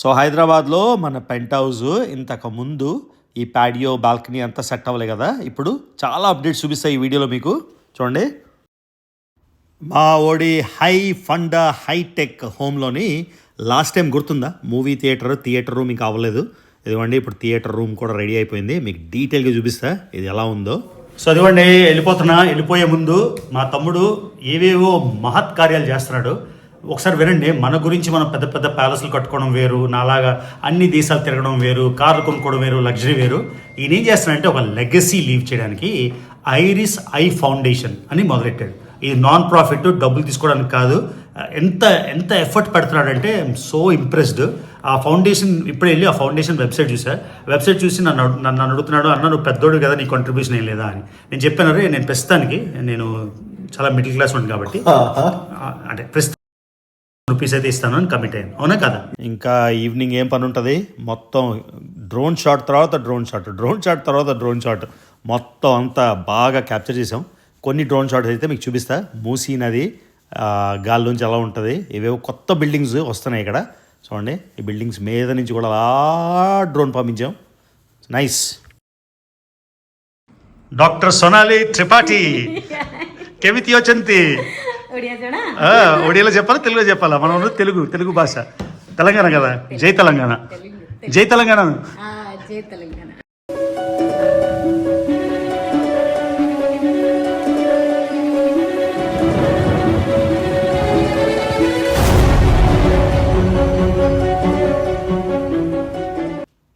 So హైదరాబాద్లో మన pent house ఇంతకు ముందు ఈ ప్యాడియో బాల్కనీ అంతా సెట్ అవ్వలే కదా. ఇప్పుడు చాలా అప్డేట్స్ చూపిస్తాయి ఈ వీడియోలో మీకు. చూడండి, మా ఓడి హై ఫండ్ హైటెక్ హోమ్లోని లాస్ట్ టైం గుర్తుందా, మూవీ థియేటర్ రూమ్ ఇంకా అవ్వలేదు. ఇదిగోండి ఇప్పుడు థియేటర్ రూమ్ కూడా రెడీ అయిపోయింది. మీకు డీటెయిల్గా చూపిస్తా ఇది ఎలా ఉందో. సో అదిగోండి వెళ్ళిపోయే ముందు మా తమ్ముడు ఏవేవో మహత్ కార్యాలు చేస్తున్నాడు. ఒకసారి వినండి. మన గురించి మనం పెద్ద పెద్ద ప్యాలెస్లు కట్టుకోవడం వేరు, నాలాగా అన్ని దేశాలు తిరగడం వేరు, కార్లు కొనుక్కోవడం వేరు, లగ్జరీ వేరు. ఈయన ఏం చేస్తున్నాడంటే ఒక లెగసీ లీవ్ చేయడానికి ఐరిస్ ఐ ఫౌండేషన్ అని మొదలెట్టాడు. ఈ నాన్ ప్రాఫిట్, డబ్బులు తీసుకోవడానికి కాదు. ఎంత ఎఫర్ట్ పెడుతున్నాడంటే ఐఎమ్ సో ఇంప్రెస్డ్. ఆ ఫౌండేషన్ ఇప్పుడే వెళ్ళి ఆ ఫౌండేషన్ వెబ్సైట్ చూసి నన్ను అడుగుతున్నాడు, అన్న నువ్వు పెద్దోడు కదా, నీ కాంట్రిబ్యూషన్ ఏం లేదా అని. నేను చెప్పాను, రే నేను ప్రస్తుతానికి నేను చాలా మిడిల్ క్లాస్ ఉంది కాబట్టి అంటే ప్రస్తుతం రూపీస్ అయితే ఇస్తాను అని కమిట్ అయ్యాను. అవునా కదా? ఇంకా ఈవినింగ్ ఏం పని ఉంటుంది, మొత్తం డ్రోన్ షాట్ తర్వాత డ్రోన్ షాట్ మొత్తం అంతా బాగా క్యాప్చర్ చేసాం. కొన్ని డ్రోన్ షాట్స్ అయితే మీకు చూపిస్తా. మూసీ నది గాల్లోంచి ఎలా ఉంటుంది. ఇవేవో కొత్త బిల్డింగ్స్ వస్తున్నాయి ఇక్కడ చూడండి. ఈ బిల్డింగ్స్ మీద నుంచి కూడా అలా డ్రోన్ పంపించాం. నైస్. డాక్టర్ సోనాలి త్రిపాఠి కెమితి వచ్చంతి ఒడియాలో చెప్పాలా, తెలుగులో చెప్పాలా? మనం తెలుగు భాష, తెలంగాణ కదా. జై తెలంగాణ.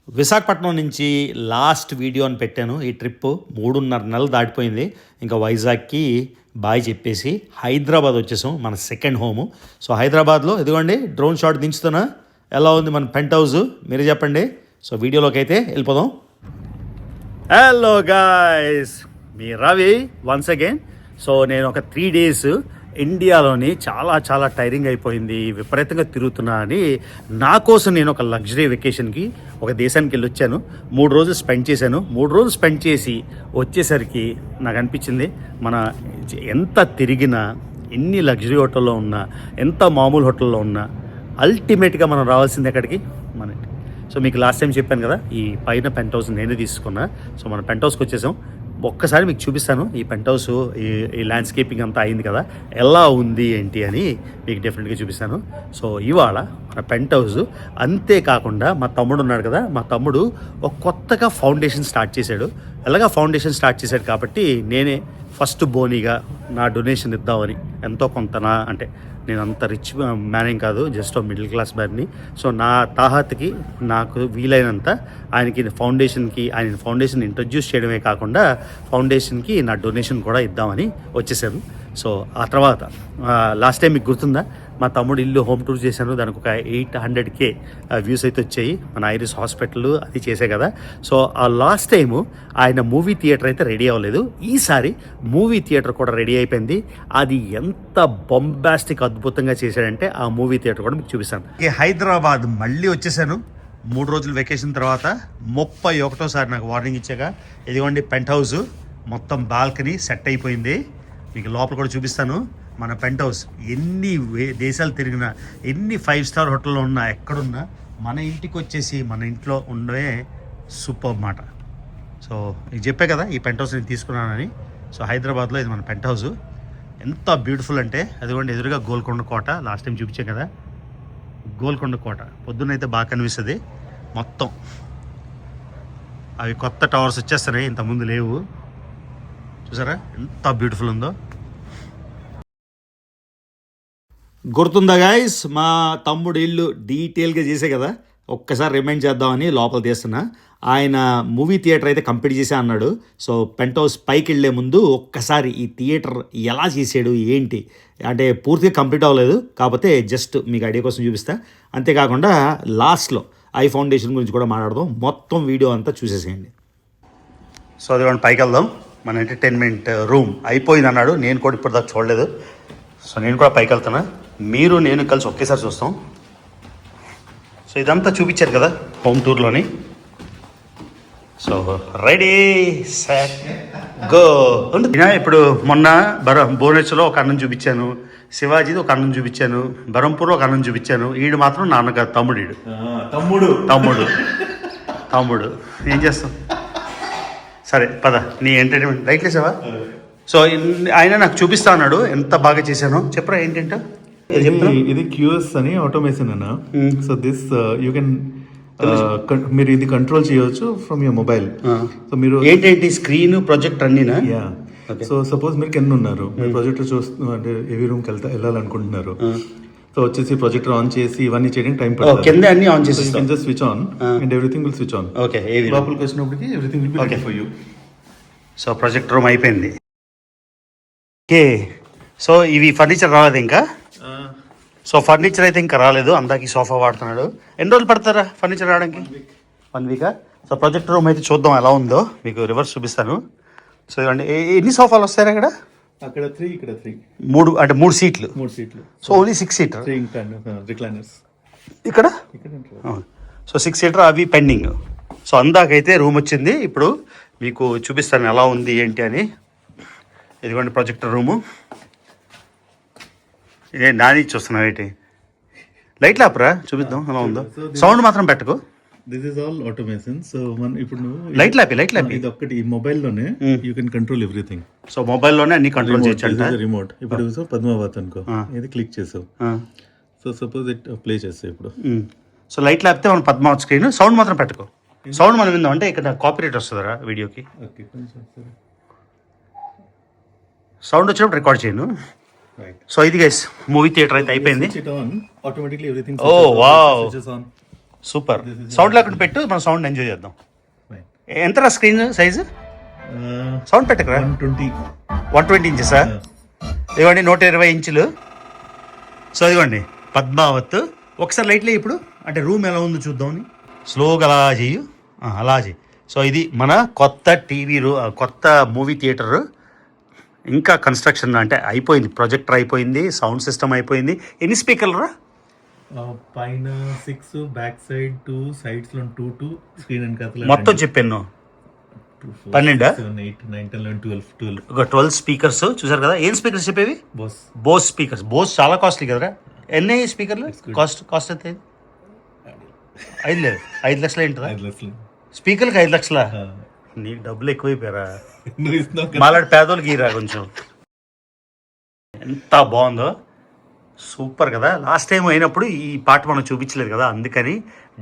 విశాఖపట్నం నుంచి లాస్ట్ వీడియో అని పెట్టాను. ఈ ట్రిప్ 3.5 నెలలు దాటిపోయింది. ఇంకా వైజాగ్కి బాయ్ చెప్పేసి హైదరాబాద్ వచ్చేసాం, మన సెకండ్ హోము. సో హైదరాబాద్లో ఇదిగోండి డ్రోన్ షాట్ దించుతున్నా. ఎలా ఉంది మన పెంట్ హౌస్ మీరే చెప్పండి. సో వీడియోలోకి అయితే వెళ్ళిపోదాం. హలో గాయ్స్, మీ రవి వన్స్ అగైన్. సో నేను ఒక 3 days ఇండియాలోని చాలా టైరింగ్ అయిపోయింది, విపరీతంగా తిరుగుతున్నా అని నా కోసం నేను ఒక లగ్జరీ వెకేషన్కి ఒక దేశానికి వెళ్ళి వచ్చాను. 3 రోజులు స్పెండ్ చేశాను. 3 రోజులు స్పెండ్ చేసి వచ్చేసరికి నాకు అనిపించింది, మన ఎంత తిరిగినా, ఎన్ని లగ్జరీ హోటల్లో ఉన్నా, ఎంత మామూలు హోటల్లో ఉన్నా, అల్టిమేట్గా మనం రావాల్సింది ఎక్కడికి, మనకి. సో మీకు లాస్ట్ టైం చెప్పాను కదా, ఈ పైన పెంట్ హౌస్ నేనే తీసుకున్నా. సో మన పెంట్ హౌస్కి వచ్చేసాం. ఒక్కసారి మీకు చూపిస్తాను ఈ పెంట్ హౌస్, ఈ ల్యాండ్స్కేపింగ్ అంతా అయింది కదా, ఎలా ఉంది ఏంటి అని మీకు డెఫినెట్గా చూపిస్తాను. సో ఇవాళ మన పెంట్ హౌస్. అంతేకాకుండా మా తమ్ముడు ఉన్నాడు కదా, మా తమ్ముడు ఒక కొత్తగా ఫౌండేషన్ స్టార్ట్ చేశాడు. ఎలాగా ఫౌండేషన్ స్టార్ట్ చేశాడు కాబట్టి నేనే ఫస్ట్ బోనీగా నా డొనేషన్ ఇద్దామని, ఎంతో కొంతనా, అంటే నేను అంత రిచ్ మ్యాన్ కాదు, జస్ట్ మిడిల్ క్లాస్ మ్యాన్ని. సో నా తాహత్కి నాకు వీలైనంత ఆయన ఫౌండేషన్ ఇంట్రడ్యూస్ చేయడమే కాకుండా ఫౌండేషన్కి నా డొనేషన్ కూడా ఇద్దామని వచ్చేసాను. సో ఆ తర్వాత లాస్ట్ టైం మీకు గుర్తుందా, మా తమ్ముడు ఇల్లు హోమ్ టూర్ చేశాను. దానికి ఒక 800K వ్యూస్ అయితే వచ్చాయి. మన ఐరిస్ హాస్పిటల్ అది చేసే కదా. సో ఆ లాస్ట్ టైము ఆయన మూవీ థియేటర్ అయితే రెడీ అవ్వలేదు. ఈసారి మూవీ థియేటర్ కూడా రెడీ అయిపోయింది. అది ఎంత బొంబాస్టిక్ అద్భుతంగా చేశాడంటే ఆ మూవీ థియేటర్ కూడా మీకు చూపిస్తాను. హైదరాబాద్ మళ్ళీ వచ్చేసాను 3 రోజులు వెకేషన్ తర్వాత. 31వ నాకు వార్నింగ్ ఇచ్చాక ఇదిగోండి పెంట్ హౌస్ మొత్తం బాల్కనీ సెట్ అయిపోయింది. మీకు లోపల కూడా చూపిస్తాను. మన పెంట్ హౌస్ ఎన్ని దేశాలు తిరిగినా, ఎన్ని 5 స్టార్ హోటల్లో ఉన్నా, ఎక్కడున్నా మన ఇంటికి వచ్చేసి మన ఇంట్లో ఉండే సూపర్ మాట. సో మీకు చెప్పే కదా ఈ పెంట్ హౌస్ నేను తీసుకున్నానని. సో హైదరాబాద్లో ఇది మన పెంట్ హౌస్. ఎంత బ్యూటిఫుల్ అంటే అదిగోండి ఎదురుగా గోల్కొండ కోట, లాస్ట్ టైం చూపించాం కదా, గోల్కొండ కోట. పొద్దున్నైతే బాగా కనిపిస్తుంది. మొత్తం అవి కొత్త టవర్స్ వచ్చేస్తున్నాయి, ఇంతకుముందు లేవు. చూసారా ఎంత బ్యూటిఫుల్ ఉందో. గుర్తుందా గాయస్, మా తమ్ముడు ఇల్లు డీటెయిల్గా చేసే కదా, ఒక్కసారి రిమైండ్ చేద్దామని లోపల తీస్తున్నా. ఆయన మూవీ థియేటర్ అయితే కంప్లీట్ చేసా అన్నాడు. సో పెంట్ హౌస్ పైకి వెళ్ళే ముందు ఒక్కసారి ఈ థియేటర్ ఎలా చేసాడు ఏంటి అంటే పూర్తిగా కంప్లీట్ అవ్వలేదు, కాకపోతే జస్ట్ మీకు ఐడియా కోసం చూపిస్తా. అంతేకాకుండా లాస్ట్లో ఐ ఫౌండేషన్ గురించి కూడా మాట్లాడదాం. మొత్తం వీడియో అంతా చూసేసేయండి. సో అది పైకి వెళ్దాం. మన ఎంటర్టైన్మెంట్ రూమ్ అయిపోయింది అన్నాడు, నేను కూడా ఇప్పటిదాకా చూడలేదు. సో నేను కూడా పైకి వెళ్తున్నా, మీరు నేను కలిసి ఒకేసారి చూస్తాం. సో ఇదంతా చూపించారు కదా హోమ్ టూర్లోని. So ready set go. ఇప్పుడు మొన్న భువనేశ్వర్లో ఒక అన్నం చూపించాను, శివాజీది ఒక అన్నం చూపించాను, బరంపూర్లో ఒక అన్నం చూపించాను. ఈడు మాత్రం నాన్నగారు తమ్ముడు. తమ్ముడు తమ్ముడు తమ్ముడు ఏం చేస్తాం? సరే పద, నీ ఎంటర్టైన్మెంట్ లైట్ వేసావా? సో ఆయన నాకు చూపిస్తా అన్నాడు, ఎంత బాగా చేశానో. చెప్పరా ఏంటంటే ఇది క్యూఎస్ అని ఆటోమేషన్ అన్న. సో దిస్ యూ కెన్ మీరు ఇది కంట్రోల్ చేయవచ్చు ఫ్రమ్ యువర్ మొబైల్. సో మీరు ఏంటంటే స్క్రీన్ ప్రొజెక్ట్ అన్నీనా? యా. సో సపోజ్ మీరు కింద ఉన్నారు, మీరు ప్రొజెక్టర్ చూస్తూ అంటే ఏవీ రూమ్కి వెళ్ళాలనుకుంటున్నారు. సో వచ్చేసి ప్రొజెక్టర్ ఆన్ చేసి ఇవన్నీ చేయడానికి టైం పడుతుంది. కింద అన్ని ఆన్ చేసి just switch on and everything will switch on. Okay, లోపలికి వచ్చినప్పటికి everything will be ready for you. So project room అయిపోయింది. ఓకే, సో ఇవి ఫర్నిచర్ రాలేదు ఇంకా. సో ఫర్నిచర్ అయితే ఇంకా రాలేదు, అందాకి సోఫా వాడుతున్నాడు. ఎన్ని రోజులు పడతారా ఫర్నిచర్ రావడానికి? 1 వీకా. సో ప్రొజెక్ట్ రూమ్ అయితే చూద్దాం ఎలా ఉందో, మీకు రివర్స్ చూపిస్తాను. సో ఇవ్వండి, ఎన్ని సోఫాలు వస్తాయి అక్కడ? అక్కడ 3, ఇక్కడ 3. 3 అంటే 3 సీట్లు. 3 సీట్లు. So only 6 seater. 3 రిక్లైనర్స్ ఇక్కడ. సో 6 సీటర్ అవి పెండింగ్. సో అందాకైతే రూమ్ వచ్చింది. ఇప్పుడు మీకు చూపిస్తాను ఎలా ఉంది ఏంటి అని. ఇదిగోండి ప్రొజెక్టర్ రూము. ఇదే నాని చూస్తున్నావు ఏంటి? లైట్లు ఆపరా, చూపిద్దాం ఎలా ఉందో. సౌండ్ మాత్రం పెట్టకు. This is all automation. So ఇప్పుడు నువ్వు లైట్ లాపి ఇది ఒక్కటి ఈ మొబైల్ లోనే you can control everything. So మొబైల్లోనే అన్ని కంట్రోల్ చేయొచ్చు అంట. రిమోట్ ఇప్పుడు పద్మావత్ అనుకో, ఇది క్లిక్ చేసావు. సో సపోజ్ ఇట్ ప్లే చేస్తావు ఇప్పుడు. సో లైట్ లాపితే మనం పద్మావత్ స్క్రీన్. సౌండ్ మాత్రం పెట్టుకో. సౌండ్ మనం విందాం అంటే ఇక్కడ కాపీరైట్ వస్తుందా వీడియోకి? సౌండ్ వచ్చినప్పుడు రికార్డ్ చేయను. సో ఇది గైస్ మూవీ థియేటర్ అయితే అయిపోయింది. ఓ వావ్, సూపర్. సౌండ్ లేకుండా పెట్టు, మనం సౌండ్ ఎంజాయ్ చేద్దాం. ఎంతరా స్క్రీన్ సైజు? సౌండ్ పెట్టకరా. 120 ఇంచెసా? ఇదిగోండి 120 ఇంచులు. సో ఇదిగోండి పద్మావత్. ఒకసారి లైట్లే ఇప్పుడు, అంటే రూమ్ ఎలా ఉందో చూద్దామని. స్లోగా అలా చెయ్యు, అలా చెయ్యి. సో ఇది మన కొత్త టీవీ కొత్త మూవీ థియేటర్. ఇంకా కన్స్ట్రక్షన్ అంటే అయిపోయింది, ప్రొజెక్టర్ అయిపోయింది, సౌండ్ సిస్టమ్ అయిపోయింది. ఎన్ని స్పీకర్లు రా? పైన 6, బ్యాక్ సైడ్ 2, సైడ్స్ లో 2 స్క్రీన్ అండ్ మొత్తం చెప్పాను 12, 8, 9, 10, 11, 12. ఒక 12 స్పీకర్స్ చూసారు కదా. ఏం స్పీకర్స్ చెప్పేవి? బోస్ స్పీకర్స్. బోస్ చాలా కాస్ట్లీ కదరా. ఎన్ని స్పీకర్లు? కాస్ట్ ఎంత? 5 లక్షలు ఏంటరా? స్పీకర్కి 5 లక్షలా? నీకు డబ్బులు ఎక్కువైపోయారా? మాలాంటి పేదోళ్ళకి ఇరా కొంచెం. ఎంత బాగుందో, సూపర్ కదా. లాస్ట్ టైం అయినప్పుడు ఈ పాట మనం చూపించలేదు కదా, అందుకని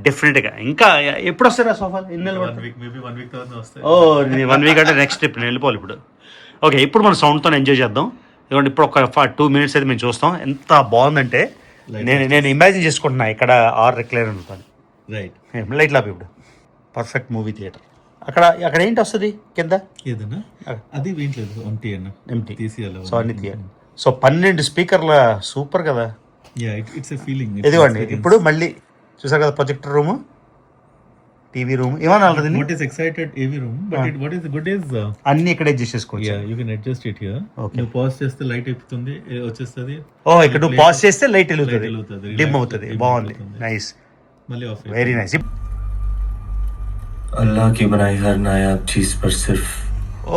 డెఫినెట్గా. ఇంకా ఎప్పుడు వస్తారా సోఫాలు? ఓ 1 వీక్ అంటే నెక్స్ట్ ట్రిప్ నేను వెళ్ళిపోవాలి ఇప్పుడు. ఓకే, ఇప్పుడు మనం సౌండ్తో ఎంజాయ్ చేద్దాం. ఎందుకంటే ఇప్పుడు ఒక 2 మినిట్స్ అయితే మేము చూస్తాం. ఎంత బాగుందంటే నేను ఇమాజిన్ చేసుకుంటున్నా ఇక్కడ 6 రిక్లైనర్ ఉంటుంది. రైట్, లైట్ లాపి ఇప్పుడు. Perfect movie theatre. అక్కడ ఏంటి వస్తుంది కింద? ఏదన్నా అది ఏంటలేదు, ఎంటీ తీసేయాలి. సో అన్ని తీయాలి. సో 12 స్పీకర్ల, సూపర్ కదా. It's a feeling. ఇదిగోండి ఇప్పుడు మళ్ళీ చూసారు కదా ప్రొజెక్టర్ రూమ్, టీవీ రూమ్. ఏమన్నా వాట్ ఈస్ ఎక్సైటెడ్ ఏవీ room, but what is good is అన్ని ఇక్కడ అడ్జస్ట్ చేసుకోవచ్చు. You can adjust it here. నువ్వు పాజ్ చేస్తే లైట్ ఎక్కుతుంది, వచ్చేస్తుంది. ఓ ఇక్కడ నువ్వు పాజ్ చేస్తే లైట్ వెలుగుతుంది, డిమ్ అవుతుంది. బాగుంది, నైస్, మళ్ళీ ఆఫ్. Very nice. अल्लाह की बनाई हर नायाब चीज पर सिर्फ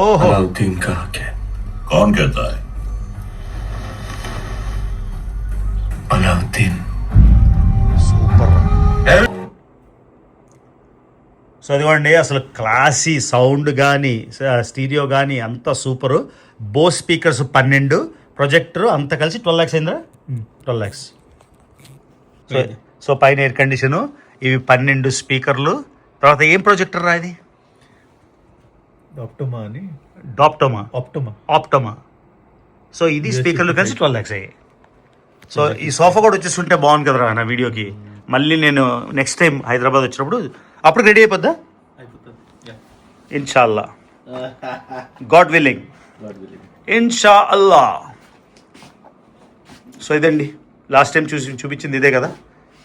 अलाउद्दीन का हक है। कौन कहता है? अलाउद्दीन। సూపర్. సో అదిగోండి అసలు క్లాసీ సౌండ్ కానీ స్టీరియో కానీ అంతా సూపరు. బోస్ స్పీకర్స్ 12, ప్రొజెక్టర్ అంతా కలిసి 12 lakhs అయిందా? 12 lakhs. సో పైన ఎయిర్ కండిషను, ఇవి 12 స్పీకర్లు. తర్వాత ఏం ప్రొజెక్టర్ రా ఇది? ఆప్టోమా. సో ఇది స్పీకర్లు కలిసి 12 lakhs అయ్యాయి. సో ఈ సోఫా కూడా వచ్చేస్తుంటే బాగుంది కదరా నా వీడియోకి. మళ్ళీ నేను నెక్స్ట్ టైం హైదరాబాద్ వచ్చినప్పుడు అప్పుడు రెడీ అయిపోద్దా? ఇన్షాల్లా, గాడ్ విల్లింగ్, ఇన్షాల్లా. సో ఇదండి లాస్ట్ టైం చూపించింది ఇదే కదా.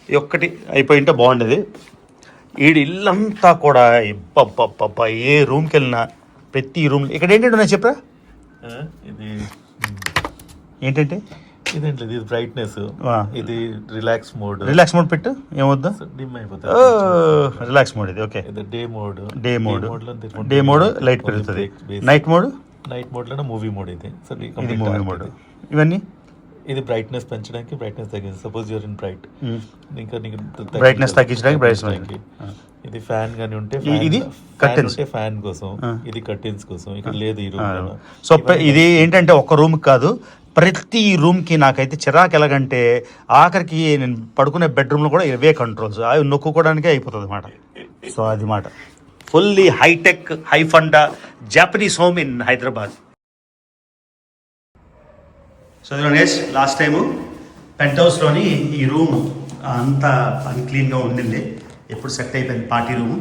ఈ ఒక్కటి అయిపోయింటే బాగుండేది. ఇల్లంతా కూడా ఏ రూమ్కి వెళ్ళినా ప్రతి రూమ్ ఇక్కడ ఏంటంటే నేను చెప్పరా ఇది ఏంటంటే ఇదేంటి ఇది బ్రైట్నెస్, ఇది రిలాక్స్ మోడ్. రిలాక్స్ మోడ్ పెట్టు, ఏమొద్దు, డిమ్ అయిపోతుంది. రిలాక్స్ మోడ్ ఇది. ఓకే, ఇది day mode. Day mode light పెరుగుతుంది. నైట్ మోడ్ లోనే మూవీ మోడ్ ఇది. సో ఇది మూవీ మోడ్. ఇవన్నీ ఇది బ్రైట్నెస్ పెంచడానికి, బ్రైట్నెస్ తగ్గించి. సపోజ్ యూర్ ఇన్ బ్రైట్, ఇంకా నీకు బ్రైట్నెస్ తగ్గించడానికి బ్రైట్నెస్. ఇది ఫ్యాన్ గానీ ఉంటే, ఇది కర్టెన్స్, ఫ్యాన్ కోసం. ఇది కర్టెన్స్ కోసం. ఇక్కడ లేదు ఈ రూమ్. సో ఇది ఏంటంటే ఒక రూమ్ కాదు, ప్రతి రూమ్కి నాకైతే చిరాకు. ఎలాగంటే ఆఖరికి నేను పడుకునే బెడ్రూమ్లో కూడా ఇవే కంట్రోల్స్, అవి నొక్కుకోవడానికే అయిపోతుంది అన్నమాట. సో అది మాట fully hitech high funda Japanese home in Hyderabad. So Ganesh, last time పెంట్ హౌస్లోని ఈ రూమ్ అంతా అన్క్లీన్గా ఉండింది, ఎప్పుడు సెట్ అయిపోయింది పార్టీ రూము.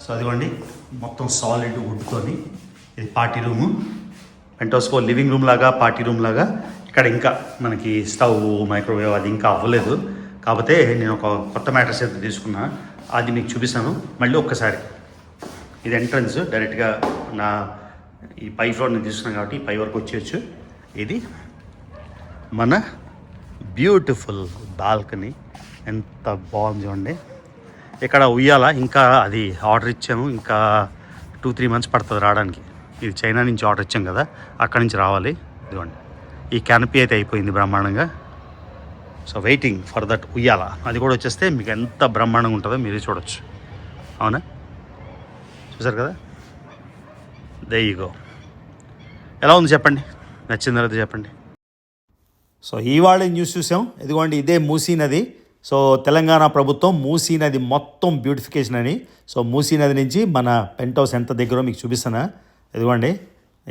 సో అదిగోండి మొత్తం సాలిడ్ వుడ్తోని ఇది పార్టీ రూము. పెంట్ హౌస్లో లివింగ్ రూమ్ లాగా, పార్టీ రూమ్ లాగా. ఇక్కడ ఇంకా మనకి స్టవ్, మైక్రోవేవ్ అది ఇంకా అవ్వలేదు. కాకపోతే నేను ఒక కొత్త మ్యాట్రెస్ అయితే తీసుకున్నా, అది మీకు చూపిస్తాను మళ్ళీ ఒక్కసారి. ఇది ఎంట్రన్స్, డైరెక్ట్గా నా ఈ పై ఫ్లోర్ నేను తీసుకున్నాను కాబట్టి పై వరకు వచ్చేయచ్చు. ఇది మన బ్యూటిఫుల్ బాల్కనీ, ఎంత బాగుంది చూడండి. ఇక్కడ ఉయ్యాల ఇంకా అది ఆర్డర్ ఇచ్చాము, ఇంకా 2-3 months పడుతుంది రావడానికి. ఇది చైనా నుంచి ఆర్డర్ ఇచ్చాం కదా, అక్కడి నుంచి రావాలి. ఇదిగోండి ఈ క్యానపీ అయితే అయిపోయింది బ్రహ్మాండంగా. సో వెయిటింగ్ ఫర్ దట్ ఉయ్యాల, అది కూడా వచ్చేస్తే మీకు ఎంత బ్రహ్మాండంగా ఉంటుందో మీరే చూడొచ్చు. అవునా, చూసారు కదా. There you go. ఎలా ఉంది చెప్పండి, నచ్చిన తర్వాత చెప్పండి. సో ఇవాళ న్యూస్ చూసాం. ఇదిగోండి ఇదే మూసీ నది. సో తెలంగాణ ప్రభుత్వం మూసీ నది మొత్తం బ్యూటిఫికేషన్ అని. సో మూసీ నది నుంచి మన పెంట్ హౌస్ ఎంత దగ్గరో మీకు చూపిస్తానా. ఇదిగోండి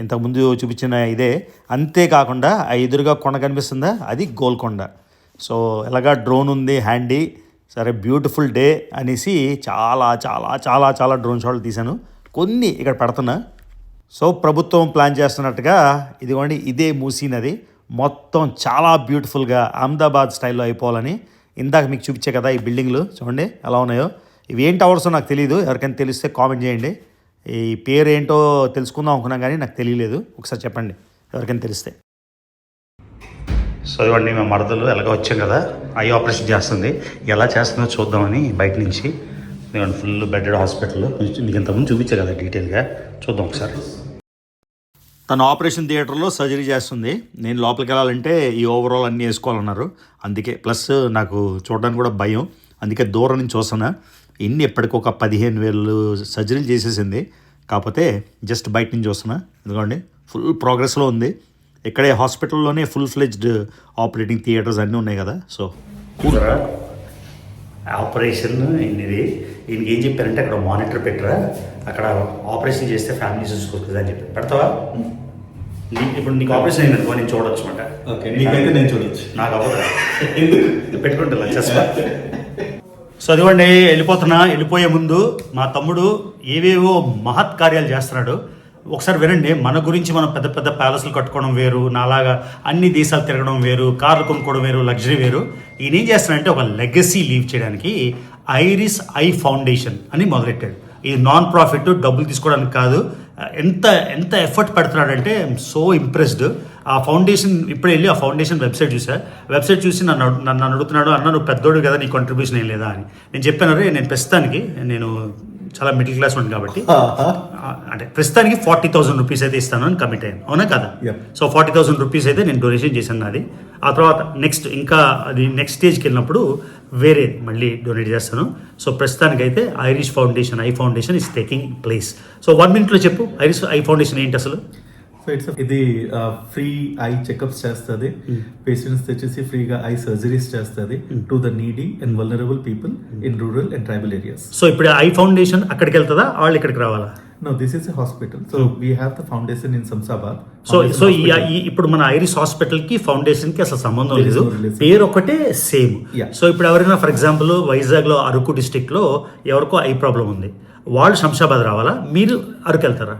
ఇంతకుముందు చూపించిన ఇదే. అంతేకాకుండా ఆ ఎదురుగా కొండ కనిపిస్తుందా, అది గోల్కొండ. సో ఎలాగా డ్రోన్ ఉంది హ్యాండీ. సరే బ్యూటిఫుల్ డే అనేసి చాలా చాలా చాలా చాలా డ్రోన్ షాట్లు తీశాను, కొన్ని ఇక్కడ పెడుతున్నా. సో ప్రభుత్వం ప్లాన్ చేస్తున్నట్టుగా ఇదిగోండి ఇదే మూసీ నది మొత్తం చాలా బ్యూటిఫుల్గా అహ్మదాబాద్ స్టైల్లో అయిపోవాలని. ఇందాక మీకు చూపించే కదా ఈ బిల్డింగ్లు చూడండి ఎలా ఉన్నాయో. ఇవి ఏం టవర్సో నాకు తెలియదు, ఎవరికైనా తెలిస్తే కామెంట్ చేయండి. ఈ పేరు ఏంటో తెలుసుకుందాం అనుకున్నాం కానీ నాకు తెలియలేదు, ఒకసారి చెప్పండి ఎవరికైనా తెలిస్తే. సో ఇవ్వండి మేము మరదలు ఎలాగో వచ్చాం కదా, ఐ ఆపరేషన్ చేస్తుంది. ఎలా చేస్తుందో చూద్దామని బయట నుంచి. ఇవ్వండి ఫుల్ బెడెడ్ హాస్పిటల్, మీకు ఇంతకుముందు చూపించే కదా డీటెయిల్గా. చూద్దాం ఒకసారి. తను ఆపరేషన్ థియేటర్లో సర్జరీ చేస్తుంది. నేను లోపలికి వెళ్ళాలంటే ఈ ఓవరాల్ అన్నీ వేసుకోవాలన్నారు. అందుకే ప్లస్ నాకు చూడడానికి కూడా భయం, అందుకే దూరం నుంచి చూస్తున్నా. ఇన్ని ఎప్పటికీ ఒక 15,000 సర్జరీలు చేసేసింది, కాకపోతే జస్ట్ బయట నుంచి చూస్తున్నా. ఎందుకండి ఫుల్ ప్రోగ్రెస్లో ఉంది. ఇక్కడే హాస్పిటల్లోనే ఫుల్ ఫ్లెడ్జ్డ్ ఆపరేటింగ్ థియేటర్స్ అన్నీ ఉన్నాయి కదా. సో ఆపరేషన్ ఇది ఈయనకి ఏం చెప్పారంటే అక్కడ మానిటర్ పెట్టరా, అక్కడ ఆపరేషన్ చేస్తే ఫ్యామిలీ చూసుకోవచ్చు అని చెప్పి పెడతావా. ఇప్పుడు నీకు ఆపరేషన్ అయిందనుకో నేను చూడొచ్చు అనమాట. ఓకే, నీకైతే నేను చూడొచ్చు, నాకు అవ్వదు. పెట్టుకుంటా చస్పా. సో అదివ్వండి వెళ్ళిపోతున్నా. వెళ్ళిపోయే ముందు మా తమ్ముడు ఏవేవో మహత్ కార్యాలు చేస్తున్నాడు, ఒకసారి వినండి. మన గురించి మనం పెద్ద పెద్ద ప్యాలెస్లు కట్టుకోవడం వేరు, నాలాగా అన్ని దేశాలు తిరగడం వేరు, కార్లు కొనుక్కోవడం వేరు, లగ్జరీ వేరు. ఈయన ఏం చేస్తున్నాడంటే ఒక లెగసీ లీవ్ చేయడానికి ఐరిస్ ఐ ఫౌండేషన్ అని మొదలెట్టాడు. ఇది నాన్ ప్రాఫిట్, డబ్బులు తీసుకోవడానికి కాదు. ఎంత ఎంత ఎఫర్ట్ పెడుతున్నాడంటే ఐఎమ్ సో ఇంప్రెస్డ్. ఆ ఫౌండేషన్ ఇప్పుడే వెళ్ళి ఆ ఫౌండేషన్ వెబ్సైట్ చూసా. వెబ్సైట్ చూసి నన్ను అడుగుతున్నాడు, అన్న నువ్వు పెద్దోడు కదా నీ కాంట్రిబ్యూషన్ ఏం లేదా అని. నేను చెప్పాను రే నేను ప్రస్తుతానికి నేను చాలా మిడిల్ క్లాస్ ఉంది కాబట్టి అంటే ప్రస్తుతానికి 40,000 రూపీస్ అయితే ఇస్తాను అని కమిట్ అయ్యాను. అవునా కదా. సో 40,000 రూపీస్ అయితే నేను డొనేషన్ చేశాను నాది. ఆ తర్వాత నెక్స్ట్ ఇంకా అది నెక్స్ట్ స్టేజ్కి వెళ్ళినప్పుడు వేరే మళ్ళీ డొనేట్ చేస్తాను. సో ప్రస్తుతానికైతే Irish foundation I foundation is taking place. So 1 minute చెప్పు ఐరిష్ ఐ ఫౌండేషన్ ఏంటి అసలు. సో ఇది ఫ్రీ ఐ చెకప్స్ చేస్తుంది, పేషెంట్స్ తెచ్చేసి ఫ్రీగా ఐ సర్జరీస్ చేస్తుంది to the needy and vulnerable people in rural and tribal areas. So ఇప్పుడు I foundation అక్కడికి వెళ్తుందా, వాళ్ళు ఇక్కడికి రావాలా? No, this is a hospital. So we have the foundation in Samsabad. So ఇప్పుడు మన ఐరిస్ హాస్పిటల్ కి ఫౌండేషన్ కి అసలు సంబంధం లేదు, పేరు ఒకటే సేమ్. సో ఇప్పుడు ఎవరైనా ఫర్ ఎగ్జాంపుల్ వైజాగ్ లో అరకు డిస్ట్రిక్ట్ లో ఎవరికో ఐ ప్రాబ్లం ఉంది, వాళ్ళు శంషాబాద్ రావాలా, మీరు అరకు వెళ్తారా?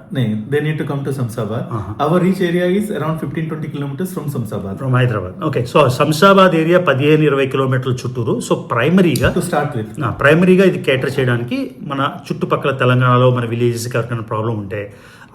They need to come to Samsabad. Our reach area is around 15-20 kilometers from Samsabad. From Hyderabad. Okay. So Shamshabad area 15-20 కిలోమీటర్ల చుట్టూరు. సో ప్రైమరీగా to start with, ప్రైమరీగా ఇది కేటర్ చేయడానికి మన చుట్టుపక్కల తెలంగాణలో మన విలేజెస్కి ఎవరికైనా ప్రాబ్లం ఉంటే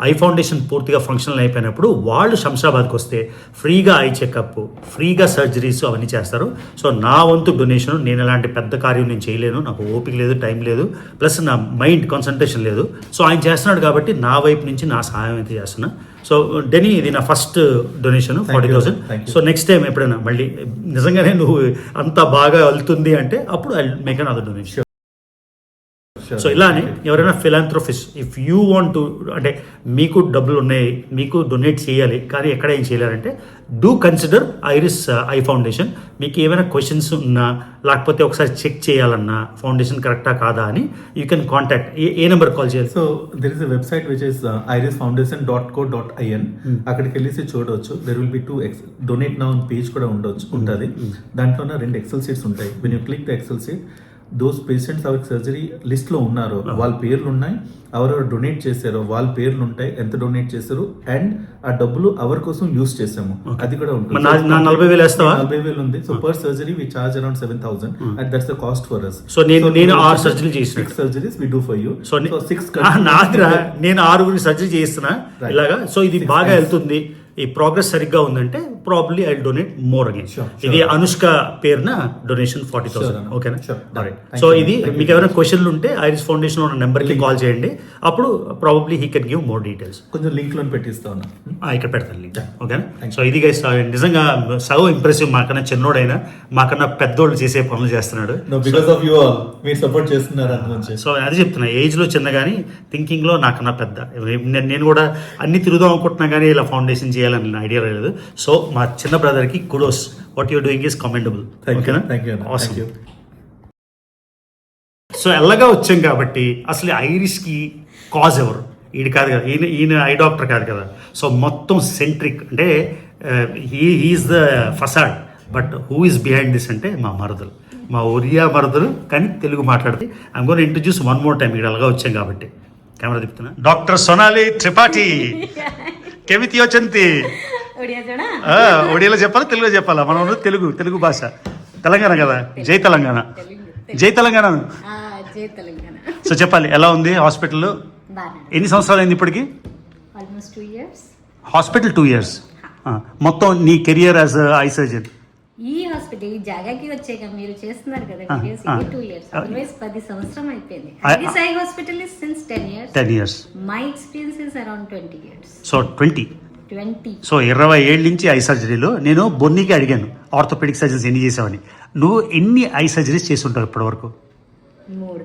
ఐ ఫౌండేషన్ పూర్తిగా ఫంక్షనల్ అయిపోయినప్పుడు వాళ్ళు శంషాబాద్కి వస్తే ఫ్రీగా ఐ చెకప్, ఫ్రీగా సర్జరీస్ అవన్నీ చేస్తారు. సో నా వంతు డొనేషన్, నేను ఎలాంటి పెద్ద కార్యం నేను చేయలేను, నాకు ఓపిక లేదు, టైం లేదు, ప్లస్ నా మైండ్ కాన్సన్ట్రేషన్ లేదు. సో ఆయన చేస్తున్నాడు కాబట్టి నా వైపు నుంచి నా సహాయం అయితే చేస్తున్నా. సో డెనీ, ఇది నా first donation 40,000. So next time ఎప్పుడైనా మళ్ళీ నిజంగానే నువ్వు అంత బాగా వెళ్తుంది అంటే అప్పుడు I make an other donation. So ఇలానే ఎవరైనా ఫిలాంథ్రోఫిస్ట్, ఇఫ్ యూ వాంట్ టు, అంటే మీకు డబ్బులు ఉన్నాయి, మీకు డొనేట్ చేయాలి కానీ ఎక్కడ ఏం చేయాలంటే do consider iris I foundation. మీకు ఏమైనా క్వశ్చన్స్ ఉన్నా, లేకపోతే ఒకసారి చెక్ చేయాలన్నా ఫౌండేషన్ కరెక్టా కాదా అని యూ కెన్ కాంటాక్ట్. ఏ నెంబర్ కాల్ చేయాలి? So there is a website which is irisfoundation.co.in. అక్కడికి వెళ్ళేసి చూడవచ్చు. There will be 2 donate now page కూడా ఉంటుంది. దాంట్లోనే 2 ఎక్సెల్ షీట్స్ ఉంటాయి. When you click the excel sheet, those patients ఎవరికి సర్జరీ లిస్ట్ లో ఉన్నారో వాళ్ళ పేర్లు ఉన్నాయి, ఎవరెవరు డొనేట్ చేశారో వాళ్ళ పేర్లు ఉంటాయి, ఎంత డొనేట్ చేశారు, అండ్ ఆ డబ్బులు ఎవరి కోసం యూస్ చేసాము అది కూడా ఉంటుంది. 40,000 ఉంది. So per surgery we charge around 7,000 and that's the cost for us. So నేను 6 సర్జరీలు చేసిన, 6 surgeries we do for you. So 6 నేను 6 సర్జరీ చేస్తున్నా ఇలాగా. సో ఇది బాగా వెళ్తుంది, ఈ ప్రోగ్రెస్ సరిగ్గా ఉందంటే probably I donate more again. ఇది అనుష్క పేరున డొనేషన్ 40,000. ఓకేనా? సో ఇది మీకు ఏమైనా క్వశ్చన్లు ఉంటే ఐరిస్ ఫౌండేషన్ ఉన్న నెంబర్కి కాల్ చేయండి. అప్పుడు probably he can give more details. కొంచెం లింక్ లో పెట్టిస్తా ఉన్నా, ఇక్కడ పెడతాను లింక్. ఓకేనా? సో ఇది గైస్ నిజంగా సో ఇంప్రెసివ్. మాకన్నా చిన్నోడైనా మాకన్నా పెద్దోళ్ళు చేసే పనులు చేస్తున్నాడు. బికాస్ ఆఫ్ యూ ఆల్ మీరు సపోర్ట్ చేస్తున్నారు అందులోంచి. సో అది చెప్తున్నా, ఏజ్ లో చిన్న కానీ థింకింగ్ లో నాకన్నా పెద్ద. నేను కూడా అన్ని తిరుగుదాం అనుకుంటున్నా కానీ ఇలా ఫౌండేషన్ చేయాలని ఐడియా లేదు. సో మా చిన్న బ్రదర్ కి kudos, what you're doing is commendable. ఓకేనా? Thank you. సో ఎల్లగా వచ్చాం కాబట్టి అసలు ఐరిస్ కి కాజ్ ఎవరు? ఈయన కాదు కదా, ఈయన ఐ డాక్టర్ కాదు కదా. సో మొత్తం సెంట్రిక్ అంటే he is the facade, but who is behind this అంటే మా మరదలు, మా ఒరియా మరదలు, కానీ తెలుగు మాట్లాడితే I'm gonna introduce one more time. ఇక్కడ అలాగా వచ్చాం కాబట్టి కెమెరా తిప్పుతున్నా. డాక్టర్ సోనాలి త్రిపాఠి. కేమితి వచ్చంతి ఒడియాలో చెప్పాలా, తెలుగులో చెప్పాలా? మనం తెలుగు భాష, తెలంగాణ కదా. జై తెలంగాణ, జై తెలంగాణ. సో చెప్పాలి, ఎలా ఉంది హాస్పిటల్? ఎన్ని సంవత్సరాలు అయింది ఇప్పటికి? Hospital 2 years. మొత్తం నీ కెరియర్ యాజ్ ఐ సర్జన్ ఈ హాస్పిటల్ ఈ జాగాకి వచ్చాక మీరు చేస్తున్నారు కదా వీడియోస్, 2 years, అదర్వైజ్ 10 సంవత్సరం అయిపోయింది. Iris eye hospital is since 10 years. My experience is around 20 years. So 20. So 20 ఏళ్ళ నుంచి ఐ సర్జరీలు. నేను బొన్నీకి అడిగాను ఆర్థోపెడిక్ సర్జన్స్ ఎన్ని చేసావని. నువ్వు ఎన్ని ఐ సర్జరీస్ చేసి ఉంటావు ఇప్పటి వరకు? More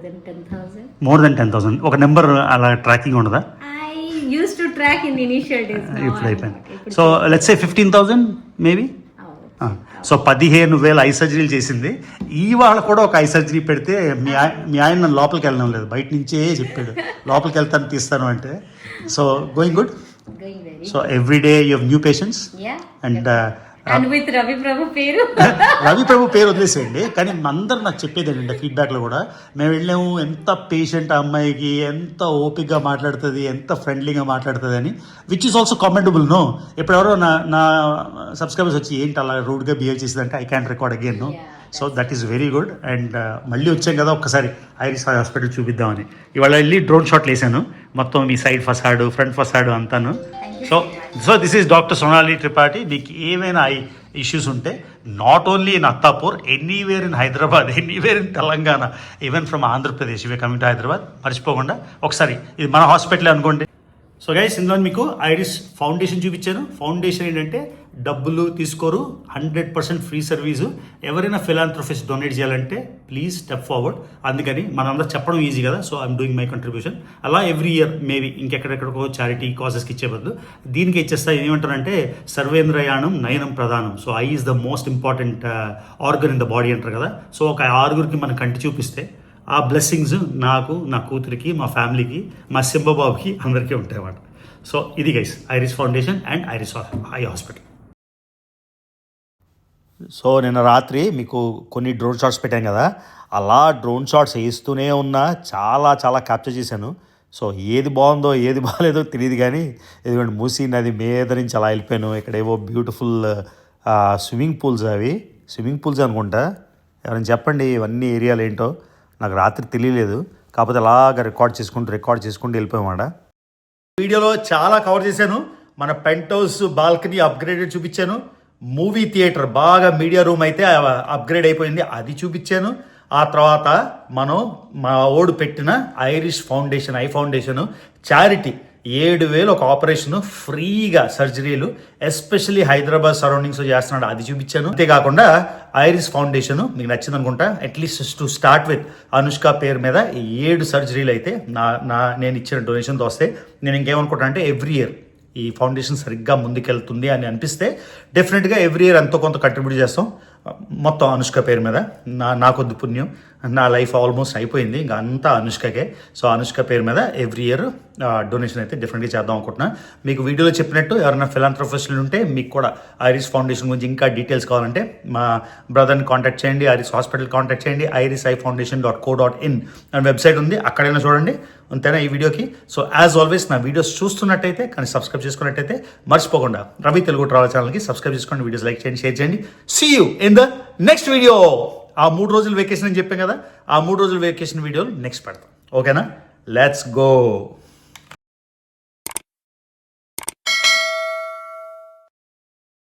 than 10,000. ఒక నెంబర్ అలా ట్రాకింగ్ ఉండదా? I used to track in initial days. ఇప్పుడు అయిపోయింది. So let's say 15,000 maybe. So 15,000 I సర్జరీలు చేసింది. ఇవాళ కూడా ఒక ఐ సర్జరీ పెడితే మీ ఆయన నన్ను లోపలికి వెళ్ళడం లేదు, బయట నుంచే చెప్పాడు లోపలికి వెళ్తాను తీస్తాను అంటే. So going good. So every day you have new patients. And with Ravi Prabhu పేరు రవి ప్రభు పేరు వదిలేసేయండి. కానీ అందరు నాకు చెప్పేది ఏంటంటే ఫీడ్బ్యాక్లో కూడా, మేము వెళ్ళాము ఎంత పేషెంట్ ఆ అమ్మాయికి, ఎంత ఓపిక్గా మాట్లాడుతుంది, ఎంత ఫ్రెండ్లీగా మాట్లాడుతుంది అని, which is also commendable. No ఎప్పుడెవరో నా సబ్స్క్రైబర్స్ వచ్చి ఏంటి అలా రూడ్గా బిహేవ్ చేసిందంటే I can record again. No, so that is very good. And మళ్ళీ వచ్చాం కదా ఒక్కసారి ఐరిస్ హాస్పిటల్ చూపిద్దామని. ఇవాళ వెళ్ళి డ్రోన్ షాట్లు వేసాను మొత్తం, మీ సైడ్ ఫసాడు, ఫ్రంట్ ఫసాడు అంతాను. So this is doctor Sonali Tripathi. మీకు ఏమైనా ఐ ఇష్యూస్ ఉంటే not only in Attapur, anywhere in Hyderabad, anywhere in Telangana, even from Andhra Pradesh, ఇవే కమింగ్ టు హైదరాబాద్, మర్చిపోకుండా ఒకసారి ఇది మన హాస్పిటల్ అనుకోండి. సో గైస్, ఇందులో మీకు ఐరిస్ ఫౌండేషన్ చూపించాను. ఫౌండేషన్ ఏంటంటే డబ్బులు తీసుకోరు, 100% ఫ్రీ సర్వీసు. ఎవరైనా ఫిలాంథ్రోఫిస్ట్ డొనేట్ చేయాలంటే ప్లీజ్ స్టెప్ ఫార్వర్డ్. అందుకని మనందరూ చెప్పడం ఈజీ కదా. So I'm doing my contribution. అలా ఎవ్రీ ఇయర్ మేబీ ఇంకెక్కడెక్కడికో చారిటీ కాజెస్కి ఇచ్చే బదులు దీనికి ఇచ్చేస్తా. ఏమంటారంటే సర్వేంద్రయాణం నయనం ప్రధానం. So I is the most important organ in the body అంటారు కదా. సో ఒక 6 మన కంటి చూపిస్తే ఆ బ్లెస్సింగ్స్ నాకు, నా కూతురికి, మా ఫ్యామిలీకి, మా సింబబాబుకి అందరికీ ఉంటాయి అన్నమాట. సో ఇది guys iris foundation and iris eye hospital. So నిన్న రాత్రి మీకు కొన్ని డ్రోన్ షాట్స్ పెట్టాను కదా, అలా డ్రోన్ షాట్స్ వేస్తూనే ఉన్నా, చాలా క్యాప్చర్ చేశాను. సో ఏది బాగుందో ఏది బాగాలేదో తెలియదు కానీ ఇదిగోండి మూసీ నది మీద నుంచి అలా వెళ్ళిపోయాను. ఇక్కడ ఏవో బ్యూటిఫుల్ స్విమ్మింగ్ పూల్స్, అవి స్విమ్మింగ్ పూల్స్ అనుకుంటా. ఎవరైనా చెప్పండి ఇవన్నీ ఏరియాలు ఏంటో, నాకు రాత్రి తెలియలేదు. కాకపోతే అలాగా రికార్డ్ చేసుకుంటూ వెళ్ళిపోయామాట. వీడియోలో చాలా కవర్ చేశాను. మన పెంట్ హౌస్ బాల్కనీ అప్గ్రేడెడ్ చూపించాను. మూవీ థియేటర్ బాగా మీడియా రూమ్ అయితే అప్గ్రేడ్ అయిపోయింది, అది చూపించాను. ఆ తర్వాత మా ఓడు పెట్టిన Irish foundation I foundation charity 7,000 ఒక ఆపరేషన్ ఫ్రీగా సర్జరీలు ఎస్పెషల్లీ హైదరాబాద్ సరౌండింగ్స్ చేస్తున్నాడు, అది చూపించాను. అంతేకాకుండా ఐరిస్ ఫౌండేషన్ మీకు నచ్చింది అనుకుంటా. At least to start with Anushka పేరు మీద 7 సర్జరీలు అయితే నేను ఇచ్చిన డొనేషన్తో వస్తే నేను ఇంకేమనుకుంటా అంటే ఎవ్రీ ఇయర్ ఈ ఫౌండేషన్ సరిగ్గా ముందుకెళ్తుంది అని అనిపిస్తే డెఫినెట్గా ఎవ్రీ ఇయర్ ఎంతో కొంత కంట్రిబ్యూట్ చేస్తాం. మొత్తం అనుష్క పేరు మీద నాకొద్దు పుణ్యం, నా లైఫ్ ఆల్మోస్ట్ అయిపోయింది, ఇంకా అంతా అనుష్కకే. సో అనుష్క పేరు మీద ఎవ్రీ ఇయర్ డొనేషన్ అయితే డెఫినెట్గా చేద్దాం అనుకుంటున్నా. మీకు వీడియోలో చెప్పినట్టు ఎవరైనా ఫిలాంథ్రఫిస్టులు ఉంటే మీకు కూడా ఐరిస్ ఫౌండేషన్ గురించి ఇంకా డీటెయిల్స్ కావాలంటే మా బ్రదర్ని కాంటాక్ట్ చేయండి, ఐరిస్ హాస్పిటల్ కాంటాక్ట్ చేయండి. irisiffoundation.co.in అని వెబ్సైట్ ఉంది, అక్కడైనా చూడండి. అంతేనా ఈ వీడియోకి. సో యాజ్ ఆల్వేస్ నా వీడియోస్ చూస్తున్నట్టయితే కానీ సబ్స్క్రైబ్ చేసుకున్నట్టయితే మర్చిపోకుండా రవి తెలుగు ట్రావెల్ ఛానల్కి సబ్స్క్రైబ్ చేసుకోండి, వీడియోస్ లైక్ చేయండి, షేర్ చేయండి. See you in the next video. ఆ 3 రోజులు వెకేషన్ అని చెప్పాం కదా, ఆ 3 రోజుల వెకేషన్ వీడియోలు నెక్స్ట్ పెడతాం. ఓకేనా, లెట్స్ గో.